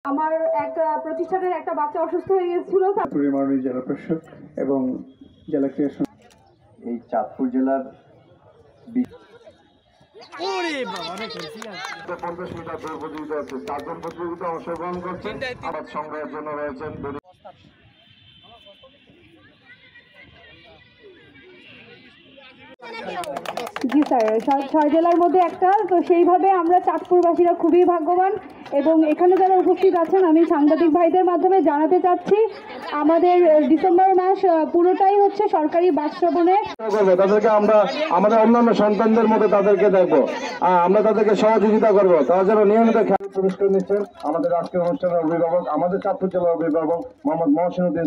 আমার একটা প্রতিষ্ঠানের একটা বাচ্চা অসুস্থ হয়ে গিয়েছিল। মাননীয় জেলা প্রশাসক এবং জেলা ক্রীড়া এই চাঁদপুর জেলার 50 মিটার দৌড় প্রতিযোগিতা হচ্ছে। 4 জন প্রতিযোগিতা অংশগ্রহণ করছেন। আবাদ সংগ্রহের জন্য রয়েছেন জি স্যার, 6 জেলার মধ্যে একটা, তো সেইভাবে আমরা চাঁদপুরবাসীরা খুবই ভাগ্যবান। এবং এখানে যারা উপস্থিত আছেন আমি সাংবাদিক ভাইদের মাধ্যমে জানাতে চাচ্ছি, আমাদের ডিসেম্বর মাস পুরোটাই হচ্ছে সরকারি বাস শ্রবণে। তাদেরকে আমরা আমাদের অন্যান্য সন্তানদের মতো তাদেরকে দেখবো, আমরা তাদেরকে সহযোগিতা করবো। তারা যেন নিয়মিত খেলা পুরস্কার নিচ্ছেন আমাদের আজকের অনুষ্ঠানের অভিভাবক, আমাদের চাঁদপুর জেলার অভিভাবক মোহাম্মদ মহসিন উদ্দিন।